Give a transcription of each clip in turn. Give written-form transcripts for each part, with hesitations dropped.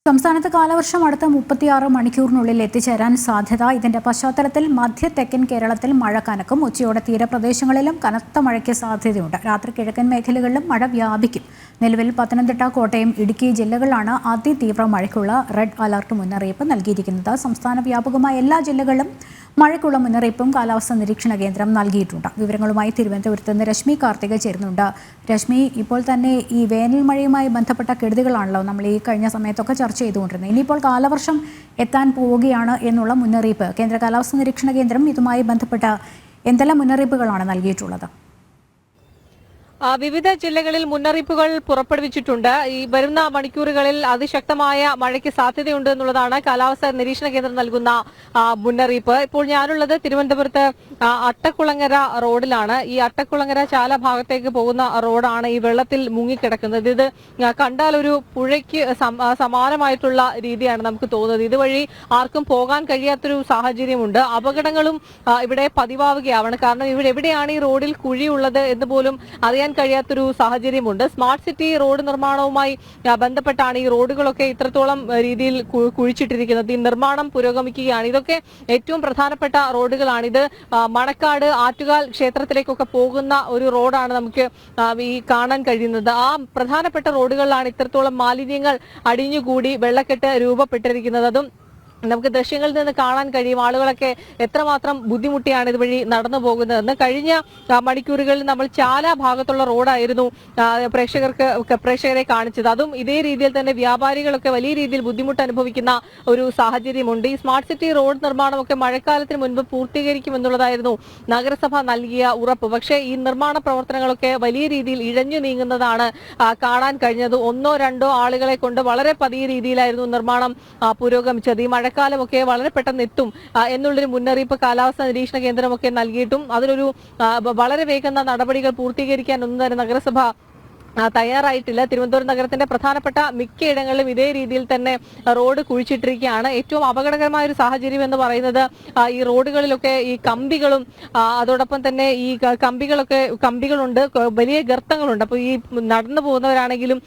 സംസ്ഥാനത്ത് കാലവർഷം അടുത്ത 36 മണിക്കൂറിനുള്ളിൽ എത്തിച്ചേരാൻ സാധ്യത. ഇതിന്റെ പശ്ചാത്തലത്തിൽ മധ്യ തെക്കൻ കേരളത്തിൽ മഴ കനക്കും. ഉച്ചയോടെ തീരപ്രദേശങ്ങളിലും കനത്ത മഴയ്ക്ക് സാധ്യതയുണ്ട്. രാത്രി കിഴക്കൻ മേഖലകളിലും മഴ വ്യാപിക്കും. നിലവിൽ പത്തനംതിട്ട, കോട്ടയം, ഇടുക്കി ജില്ലകളിലാണ് അതിതീവ്ര മഴയ്ക്കുള്ള റെഡ് അലർട്ട് മുന്നറിയിപ്പ് നൽകിയിരിക്കുന്നത്. സംസ്ഥാന വ്യാപകമായ എല്ലാ ജില്ലകളിലും മഴയ്ക്കുള്ള മുന്നറിയിപ്പും കാലാവസ്ഥാ നിരീക്ഷണ കേന്ദ്രം നൽകിയിട്ടുണ്ട്. വിവരങ്ങളുമായി തിരുവനന്തപുരത്ത് നിന്ന് രശ്മി കാർത്തിക ചേരുന്നുണ്ട്. രശ്മി, ഇപ്പോൾ തന്നെ ഈ വേനൽ മഴയുമായി ബന്ധപ്പെട്ട കെടുതികളാണല്ലോ നമ്മൾ ഈ കഴിഞ്ഞ സമയത്തൊക്കെ ചർച്ച ചെയ്തുകൊണ്ടിരുന്നത്. ഇനിയിപ്പോൾ കാലവർഷം എത്താൻ പോവുകയാണ് എന്നുള്ള മുന്നറിയിപ്പ് കേന്ദ്ര കാലാവസ്ഥാ നിരീക്ഷണ കേന്ദ്രം ഇതുമായി ബന്ധപ്പെട്ട എന്തെല്ലാം മുന്നറിയിപ്പുകളാണ് നൽകിയിട്ടുള്ളത്? വിവിധ ജില്ലകളിൽ മുന്നറിയിപ്പുകൾ പുറപ്പെടുവിച്ചിട്ടുണ്ട്. ഈ വരുന്ന മണിക്കൂറുകളിൽ അതിശക്തമായ മഴയ്ക്ക് സാധ്യതയുണ്ട് എന്നുള്ളതാണ് കാലാവസ്ഥാ നിരീക്ഷണ കേന്ദ്രം നൽകുന്ന മുന്നറിയിപ്പ്. ഇപ്പോൾ ഞാനുള്ളത് തിരുവനന്തപുരത്ത് അട്ടക്കുളങ്ങര റോഡിലാണ്. ഈ അട്ടക്കുളങ്ങര ചാല ഭാഗത്തേക്ക് പോകുന്ന റോഡാണ് ഈ വെള്ളത്തിൽ മുങ്ങിക്കിടക്കുന്നത്. ഇത് കണ്ടാൽ ഒരു പുഴയ്ക്ക് സമാനമായിട്ടുള്ള രീതിയാണ് നമുക്ക് തോന്നുന്നത്. ഇതുവഴി ആർക്കും പോകാൻ കഴിയാത്തൊരു സാഹചര്യമുണ്ട്. അപകടങ്ങളും ഇവിടെ പതിവാവുകയാണ്. കാരണം ഇവിടെ എവിടെയാണ് ഈ റോഡിൽ കുഴിയുള്ളത് എന്ന് പോലും അറിയാൻ കഴിയാത്തൊരു സാഹചര്യമുണ്ട്. സ്മാർട്ട് സിറ്റി റോഡ് നിർമ്മാണവുമായി ബന്ധപ്പെട്ടാണ് ഈ റോഡുകളൊക്കെ ഇത്രത്തോളം രീതിയിൽ കുഴിച്ചിട്ടിരിക്കുന്നത്. ഈ നിർമ്മാണം പുരോഗമിക്കുകയാണ്. ഇതൊക്കെ ഏറ്റവും പ്രധാനപ്പെട്ട റോഡുകളാണ്. ഇത് മണക്കാട്, ആറ്റുകാൽ ക്ഷേത്രത്തിലേക്കൊക്കെ പോകുന്ന ഒരു റോഡാണ് നമുക്ക് ഈ കാണാൻ കഴിയുന്നത്. ആ പ്രധാനപ്പെട്ട റോഡുകളിലാണ് ഇത്രത്തോളം മാലിന്യങ്ങൾ അടിഞ്ഞുകൂടി വെള്ളക്കെട്ട് രൂപപ്പെട്ടിരിക്കുന്നത്. അതും നമുക്ക് ദൃശ്യങ്ങളിൽ നിന്ന് കാണാൻ കഴിയും. ആളുകളൊക്കെ എത്രമാത്രം ബുദ്ധിമുട്ടിയാണ് ഇതുവഴി നടന്നു പോകുന്നതെന്ന്. കഴിഞ്ഞ മണിക്കൂറുകളിൽ നമ്മൾ ചാല ഭാഗത്തുള്ള റോഡായിരുന്നു പ്രേക്ഷകരെ കാണിച്ചത്. അതും ഇതേ രീതിയിൽ തന്നെ വ്യാപാരികളൊക്കെ വലിയ രീതിയിൽ ബുദ്ധിമുട്ട് അനുഭവിക്കുന്ന ഒരു സാഹചര്യമുണ്ട്. ഈ സ്മാർട്ട് സിറ്റി റോഡ് നിർമ്മാണമൊക്കെ മഴക്കാലത്തിന് മുൻപ് പൂർത്തീകരിക്കുമെന്നുള്ളതായിരുന്നു നഗരസഭ നൽകിയ ഉറപ്പ്. പക്ഷേ ഈ നിർമ്മാണ പ്രവർത്തനങ്ങളൊക്കെ വലിയ രീതിയിൽ ഇഴഞ്ഞു നീങ്ങുന്നതാണ് കാണാൻ കഴിഞ്ഞത്. ഒന്നോ രണ്ടോ ആളുകളെ കൊണ്ട് വളരെ പതിയ രീതിയിലായിരുന്നു നിർമ്മാണം പുരോഗമിച്ചത്. ഈ മഴക്കാലമൊക്കെ വളരെ പെട്ടെന്ന് എത്തും എന്നുള്ളൊരു മുന്നറിയിപ്പ് കാലാവസ്ഥാ നിരീക്ഷണ കേന്ദ്രമൊക്കെ നൽകിയിട്ടും അതിലൊരു വളരെ വേഗം നടപടികൾ പൂർത്തീകരിക്കാൻ ഒന്നും തന്നെ നഗരസഭ തയ്യാറായിട്ടില്ല. തിരുവനന്തപുരം നഗരത്തിന്റെ പ്രധാനപ്പെട്ട മിക്കയിടങ്ങളിലും ഇതേ രീതിയിൽ തന്നെ റോഡ് കുഴിച്ചിട്ടിരിക്കുകയാണ്. ഏറ്റവും അപകടകരമായ ഒരു സാഹചര്യം എന്ന് പറയുന്നത് ഈ റോഡുകളിലൊക്കെ ഈ കമ്പികളും അതോടൊപ്പം തന്നെ ഈ കമ്പികളുണ്ട്, വലിയ ഗർത്തങ്ങളുണ്ട്. അപ്പോൾ ഈ നടന്നു പോകുന്നവരാണെങ്കിലും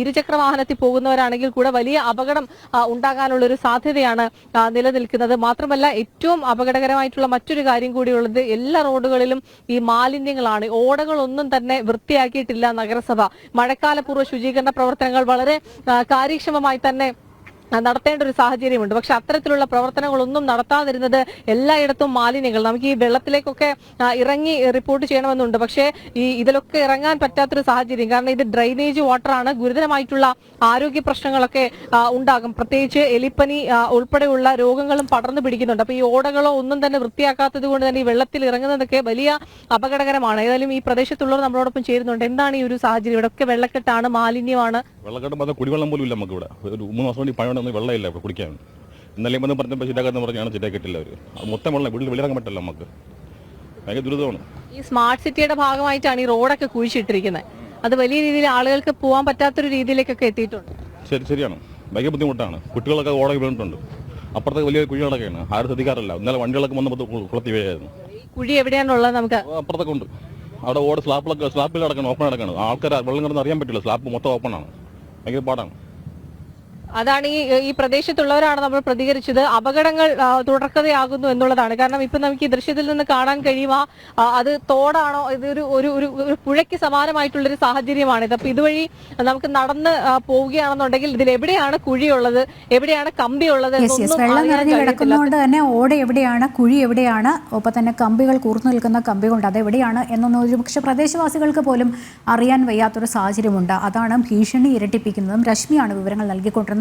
ഇരുചക്ര വാഹനത്തിൽ പോകുന്നവരാണെങ്കിൽ കൂടെ വലിയ അപകടം ഉണ്ടാകാനുള്ള ഒരു സാധ്യതയാണ് നിലനിൽക്കുന്നത്. മാത്രമല്ല ഏറ്റവും അപകടകരമായിട്ടുള്ള മറ്റൊരു കാര്യം കൂടിയുള്ളത് എല്ലാ റോഡുകളിലും ഈ മാലിന്യങ്ങളാണ്. ഓടകളൊന്നും തന്നെ വൃത്തിയാക്കിയിട്ടില്ല നഗരസഭ. മഴക്കാലപൂർവ്വ ശുചീകരണ പ്രവർത്തനങ്ങൾ വളരെ കാര്യക്ഷമമായി തന്നെ നടത്തേണ്ട ഒരു സാഹചര്യമുണ്ട്. പക്ഷെ അത്തരത്തിലുള്ള പ്രവർത്തനങ്ങളൊന്നും നടത്താതിരുന്നത് എല്ലായിടത്തും മാലിന്യങ്ങൾ നമുക്ക് ഈ വെള്ളത്തിലേക്കൊക്കെ ഇറങ്ങി റിപ്പോർട്ട് ചെയ്യണമെന്നുണ്ട്. പക്ഷേ ഇതിലൊക്കെ ഇറങ്ങാൻ പറ്റാത്തൊരു സാഹചര്യം. കാരണം ഇത് ഡ്രെയിനേജ് വാട്ടറാണ്. ഗുരുതരമായിട്ടുള്ള ആരോഗ്യ പ്രശ്നങ്ങളൊക്കെ ഉണ്ടാകും. പ്രത്യേകിച്ച് എലിപ്പനി ഉൾപ്പെടെയുള്ള രോഗങ്ങളും പടർന്നു പിടിക്കുന്നുണ്ട്. അപ്പൊ ഈ ഓടകളോ ഒന്നും തന്നെ വൃത്തിയാക്കാത്തത് കൊണ്ട് തന്നെ ഈ വെള്ളത്തിൽ ഇറങ്ങുന്നതൊക്കെ വലിയ അപകടകരമാണ്. ഏതായാലും ഈ പ്രദേശത്തുള്ളവർ നമ്മളോടൊപ്പം ചേരുന്നുണ്ട്. എന്താണ് ഈ ഒരു സാഹചര്യം? ഇവിടെയൊക്കെ വെള്ളക്കെട്ടാണ്, മാലിന്യമാണ്. വെള്ളക്കെട്ട് കുടിവെള്ളം പോലും ഇല്ല. നമുക്ക് ഇവിടെ ഒരു 3 മാസം വേണ്ടി പഴയ വെള്ളമില്ല ഇവിടെ കുടിക്കാൻ. ഇന്നലെ വന്ന് പറഞ്ഞപ്പോൾ ശരിയാക്കാന്ന് പറഞ്ഞാണ് ശരിയാക്കിയിട്ടില്ല അവർ. മൊത്തം വെള്ളം വീട്ടിൽ വെളിയിറങ്ങാൻ പറ്റില്ല. നമുക്ക് ഭയങ്കര ദുരിതമാണ്. ഈ സ്മാർട്ട് സിറ്റിയുടെ ഭാഗമായിട്ടാണ് ഈ റോഡൊക്കെ കുഴിച്ചിട്ടിരിക്കുന്നത്. അത് വലിയ രീതിയിൽ ആളുകൾക്ക് പോകാൻ പറ്റാത്തൊരു രീതിയിലേക്കൊക്കെ എത്തിയിട്ടുണ്ട്. ശരിയാണ്, ഭയങ്കര ബുദ്ധിമുട്ടാണ്. കുട്ടികളൊക്കെ ഓട വീണിട്ടുണ്ട്. അപ്പുറത്തെ വലിയ കുഴികളൊക്കെയാണ്, ആരും ശ്രദ്ധിക്കാറില്ല. ഇന്നലെ വണ്ടികളൊക്കെ വന്നപ്പോൾ കുളത്തി വീഴായിരുന്നു. കുഴി എവിടെയാണുള്ളത്? നമുക്ക് അപ്പുറത്തൊക്കെ ഉണ്ട്. അവിടെ ഓട് സ്ലാപ്പിൽ കിടക്കണം, ഓപ്പൺ കിടക്കണം. ആൾക്കാർ വെള്ളം കിടന്ന് അറിയാൻ പറ്റില്ല. സ്ലാപ്പ് മൊത്തം ഓപ്പൺ ആണ്. ഭയങ്കര പാടാണ്. അതാണ് ഈ പ്രദേശത്തുള്ളവരാണ് നമ്മൾ പ്രതികരിച്ചത്. അപകടങ്ങൾ തുടർക്കഥയാകുന്നു എന്നുള്ളതാണ്. കാരണം ഇപ്പൊ നമുക്ക് ഈ ദൃശ്യത്തിൽ നിന്ന് കാണാൻ കഴിയുക അത് തോടാണോ, ഇതൊരു ഒരു പുഴയ്ക്ക് സമാനമായിട്ടുള്ളൊരു സാഹചര്യമാണിത്. അപ്പൊ ഇതുവഴി നമുക്ക് നടന്ന് പോവുകയാണെന്നുണ്ടെങ്കിൽ ഇതിൽ എവിടെയാണ് കുഴിയുള്ളത്, എവിടെയാണ് കമ്പിയുള്ളത് വെള്ളം നിറഞ്ഞു കിടക്കുന്നതുകൊണ്ട് തന്നെ ഓട എവിടെയാണ്, കുഴി എവിടെയാണ്, ഒപ്പം തന്നെ കമ്പികൾ കൂർന്നു നിൽക്കുന്ന കമ്പികളുണ്ട്, അതെവിടെയാണ് എന്നൊന്നും ഒരുപക്ഷെ പ്രദേശവാസികൾക്ക് പോലും അറിയാൻ വയ്യാത്തൊരു സാഹചര്യമുണ്ട്. അതാണ് ഭീഷണി ഇരട്ടിപ്പിക്കുന്നതും. രശ്മിയാണ് വിവരങ്ങൾ നൽകിക്കൊണ്ടിരുന്നത്.